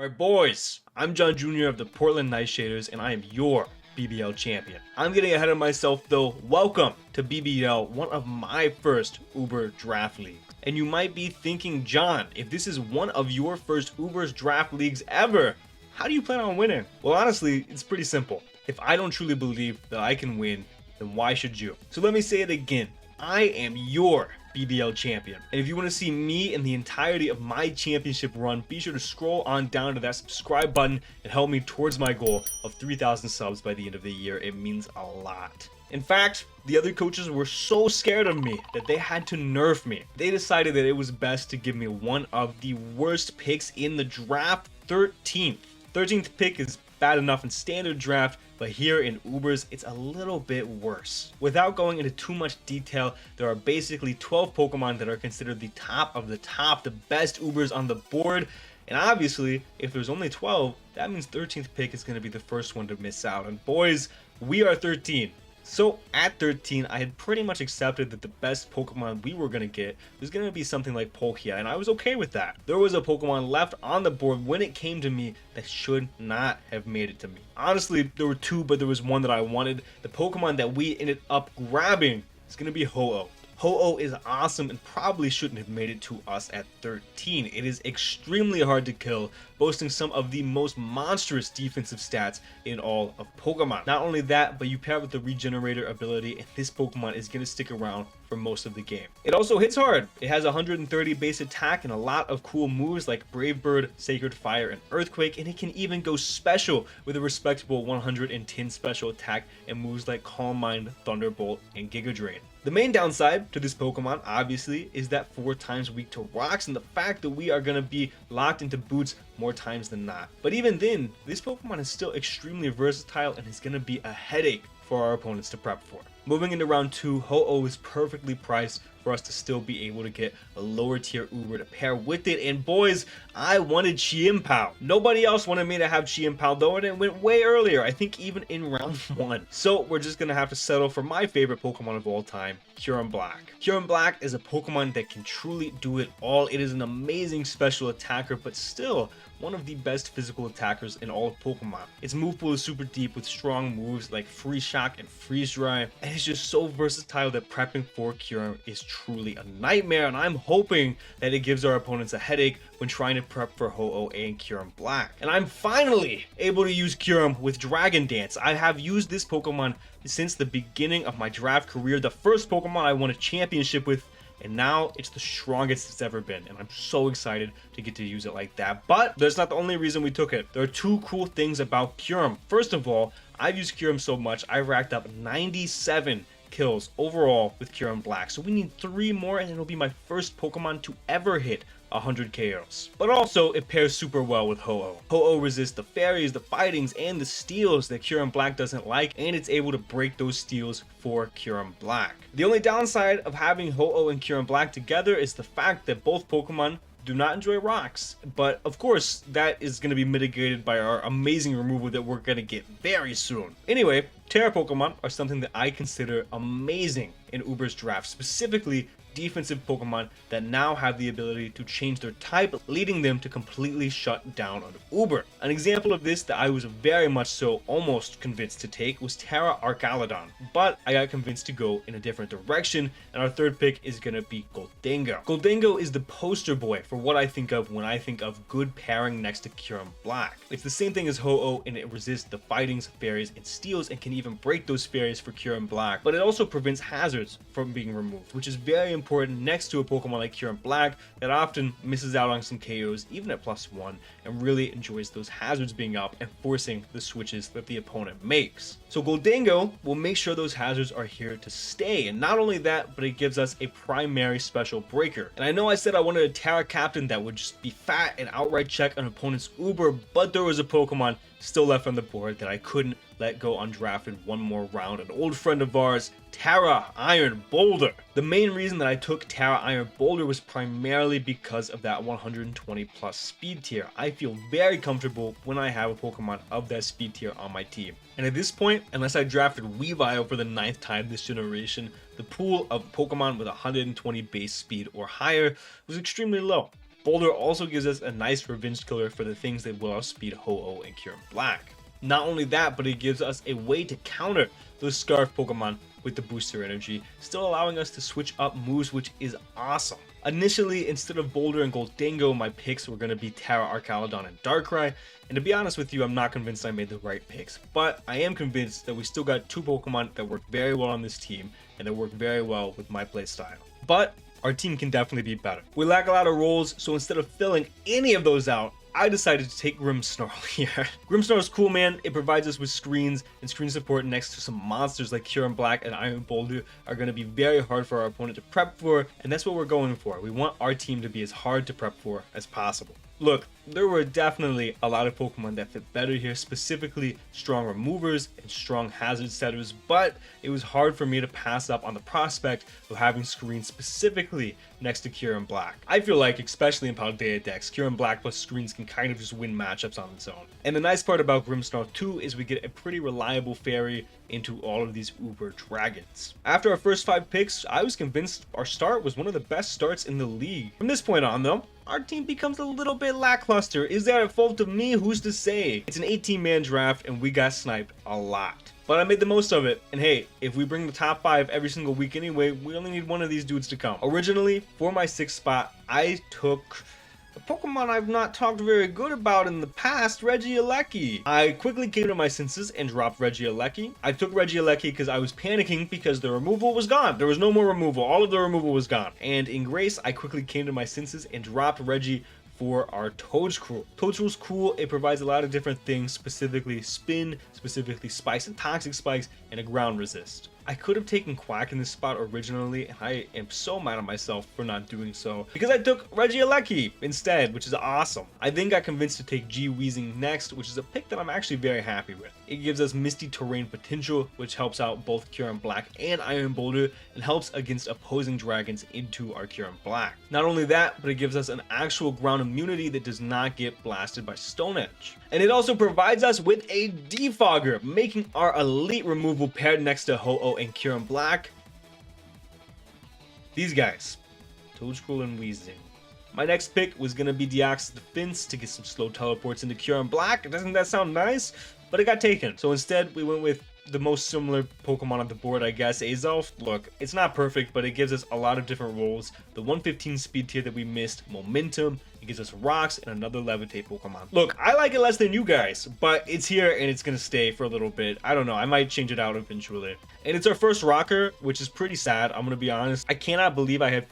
Alright boys, I'm John Jr. of the Portland Nightshaders and I am your BBL champion. I'm getting ahead of myself though. Welcome to BBL, one of my first Uber draft leagues. And you might be thinking, John, if this is one of your first Uber's draft leagues ever, how do you plan on winning? Well, honestly, it's pretty simple. If I don't truly believe that I can win, then why should you? So let me say it again. I am your BBL champion. And if you want to see me and the entirety of my championship run, be sure to scroll on down to that subscribe button and help me towards my goal of 3,000 subs by the end of the year. It means a lot. In fact, the other coaches were so scared of me that they had to nerf me. They decided that it was best to give me one of the worst picks in the draft, 13th. 13th pick is bad enough in standard draft, but here in Ubers, it's a little bit worse. Without going into too much detail, there are basically 12 Pokemon that are considered the top of the top, the best Ubers on the board. And obviously, if there's only 12, that means 13th pick is going to be the first one to miss out. And boys, we are 13. So at 13, I had pretty much accepted that the best Pokemon we were going to get was going to be something like Palkia, and I was okay with that. There was a Pokemon left on the board when it came to me that should not have made it to me. Honestly, there were two, but there was one that I wanted. The Pokemon that we ended up grabbing is going to be Ho-Oh. Ho-Oh is awesome and probably shouldn't have made it to us at 13. It is extremely hard to kill, boasting some of the most monstrous defensive stats in all of Pokemon. Not only that, but you pair it with the Regenerator ability and this Pokemon is going to stick around for most of the game. It also hits hard. It has 130 base attack and a lot of cool moves like Brave Bird, Sacred Fire, and Earthquake, and it can even go special with a respectable 110 special attack and moves like Calm Mind, Thunderbolt, and Giga Drain. The main downside to this Pokemon, obviously, is that 4 times weak to rocks and the fact that we are going to be locked into boots more times than not. But even then, this Pokemon is still extremely versatile and is going to be a headache for our opponents to prep for. Moving into round 2, Ho-Oh is perfectly priced for us to still be able to get a lower tier Uber to pair with it. And boys, I wanted Chi-Impao. Nobody else wanted me to have Chi-Impao though, and it went way earlier, I think even in round 1. So we're just gonna have to settle for my favorite Pokemon of all time, Kyurem Black. Kyurem Black is a Pokemon that can truly do it all. It is an amazing special attacker, but still one of the best physical attackers in all of Pokemon. Its move pool is super deep with strong moves like Freeze Shock and Freeze Dry, and it's just so versatile that prepping for Kyurem is truly a nightmare, and I'm hoping that it gives our opponents a headache when trying to prep for Ho-Oh and Kyurem Black. And I'm finally able to use Kyurem with Dragon Dance. I have used this Pokemon since the beginning of my draft career, the first Pokemon I won a championship with, and now it's the strongest it's ever been, and I'm so excited to get to use it like that. But that's not the only reason we took it. There are 2 cool things about Kyurem. First of all, I've used Kyurem so much, I've racked up 97 kills overall with Kyurem Black. So we need 3 more and it'll be my first Pokemon to ever hit 100 KOs. But also, it pairs super well with Ho-Oh. Ho-Oh resists the fairies, the fightings, and the steals that Kyurem Black doesn't like, and it's able to break those steals for Kyurem Black. The only downside of having Ho-Oh and Kyurem Black together is the fact that both Pokemon do not enjoy rocks, but of course that is going to be mitigated by our amazing removal that we're going to get very soon. Anyway, Terra Pokemon are something that I consider amazing in Uber's draft, specifically defensive Pokemon that now have the ability to change their type, leading them to completely shut down on Uber. An example of this that I was very much so almost convinced to take was Terra Archaludon, but I got convinced to go in a different direction, and our third pick is going to be Gholdengo. Gholdengo is the poster boy for what I think of when I think of good pairing next to Kyurem Black. It's the same thing as Ho-Oh, and it resists the fightings, fairies, and steals, and can even break those fairies for Kyurem Black, but it also prevents hazards from being removed, which is very important next to a Pokemon like Kyurem Black that often misses out on some KOs even at +1 and really enjoys those hazards being up and forcing the switches that the opponent makes. So Gholdengo will make sure those hazards are here to stay, and not only that, but it gives us a primary special breaker. And I know I said I wanted a Terra Captain that would just be fat and outright check an opponent's Uber, but there was a Pokemon still left on the board that I couldn't let go undrafted one more round. An old friend of ours, Tera Iron Boulder. The main reason that I took Tera Iron Boulder was primarily because of that 120 plus speed tier. I feel very comfortable when I have a Pokemon of that speed tier on my team. And at this point, unless I drafted Weavile for the 9th time this generation, the pool of Pokemon with 120 base speed or higher was extremely low. Boulder also gives us a nice revenge killer for the things that will outspeed Ho-Oh and Kyurem Black. Not only that, but it gives us a way to counter those Scarf Pokemon with the booster energy, still allowing us to switch up moves, which is awesome. Initially, instead of Boulder and Goldango, my picks were going to be Terra, Arcaludon, and Darkrai, and to be honest with you, I'm not convinced I made the right picks, but I am convinced that we still got two Pokemon that work very well on this team, and that work very well with my playstyle. But our team can definitely be better. We lack a lot of rolls, so instead of filling any of those out, I decided to take Grimmsnarl here. Grimmsnarl is cool, man. It provides us with screens and screen support next to some monsters like Kyurem Black and Iron Boulder are going to be very hard for our opponent to prep for, and that's what we're going for. We want our team to be as hard to prep for as possible. Look, there were definitely a lot of Pokemon that fit better here, specifically strong removers and strong hazard setters, but it was hard for me to pass up on the prospect of having screens specifically next to Kyurem Black. I feel like, especially in Paldea decks, Kyurem Black plus screens can kind of just win matchups on its own. And the nice part about Grimmsnarl too is we get a pretty reliable fairy into all of these Uber Dragons. After our first 5 picks, I was convinced our start was one of the best starts in the league. From this point on though, our team becomes a little bit lackluster. Is that a fault of me? Who's to say? It's an 18-man draft and we got sniped a lot. But I made the most of it, and hey, if we bring the top 5 every single week anyway, we only need one of these dudes to come. Originally, for my 6th spot, I took a Pokemon I've not talked very good about in the past, Regieleki. I quickly came to my senses and dropped Regieleki. I took Regieleki because I was panicking because the removal was gone. There was no more removal. All of the removal was gone. And in Grace, I quickly came to my senses and dropped Regi for our Toedscruel. Toedscruel's cool. It provides a lot of different things, specifically spin, specifically spikes and toxic spikes, and a ground resist. I could have taken Quack in this spot originally, and I am so mad at myself for not doing so, because I took Regieleki instead, which is awesome. I then got convinced to take G-Weezing next, which is a pick that I'm actually very happy with. It gives us Misty Terrain potential, which helps out both Kyurem Black and Iron Boulder, and helps against opposing dragons into our Kyurem Black. Not only that, but it gives us an actual ground immunity that does not get blasted by Stone Edge. And it also provides us with a Defogger, making our elite removal paired next to Ho-Oh and Kyurem Black. These guys, Toedscruel and Weezing. My next pick was going to be Deoxys Defense to get some slow teleports into Kyurem Black. Doesn't that sound nice? But it got taken. So instead, we went with the most similar Pokemon on the board, I guess, Azelf. Look, it's not perfect, but it gives us a lot of different roles. The 115 speed tier that we missed, Momentum. It gives us Rocks and another Levitate Pokemon. Look, I like it less than you guys, but it's here and it's gonna stay for a little bit. I don't know, I might change it out eventually. And it's our first rocker, which is pretty sad, I'm gonna be honest. I cannot believe I have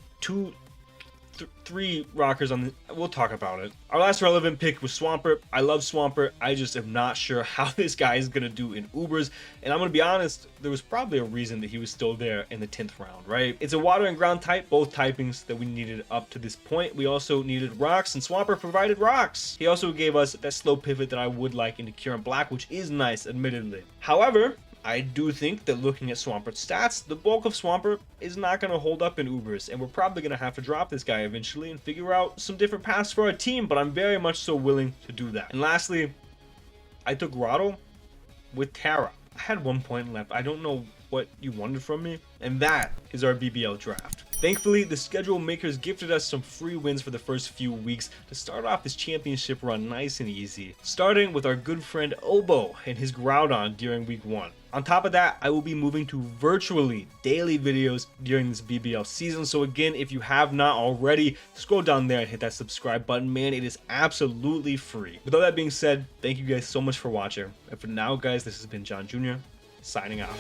three rockers on the... We'll talk about it. Our last relevant pick was Swampert. I love Swampert. I just am not sure how this guy is going to do in Ubers. And I'm going to be honest, there was probably a reason that he was still there in the 10th round, right? It's a water and ground type, both typings that we needed up to this point. We also needed rocks, and Swampert provided rocks. He also gave us that slow pivot that I would like into Kyurem Black, which is nice, admittedly. However, I do think that looking at Swampert's stats, the bulk of Swampert is not going to hold up in Ubers, and we're probably going to have to drop this guy eventually and figure out some different paths for our team, but I'm very much so willing to do that. And lastly, I took Grotto with Terra. I had 1 point left. I don't know what you wanted from me, and that is our BBL draft. Thankfully, the schedule makers gifted us some free wins for the first few weeks to start off this championship run nice and easy, starting with our good friend Obo and his Groudon during week 1. On top of that, I will be moving to virtually daily videos during this BBL season, so again, if you have not already, scroll down there and hit that subscribe button, man, it is absolutely free. With all that being said, thank you guys so much for watching, and for now guys, this has been John Jr., signing out.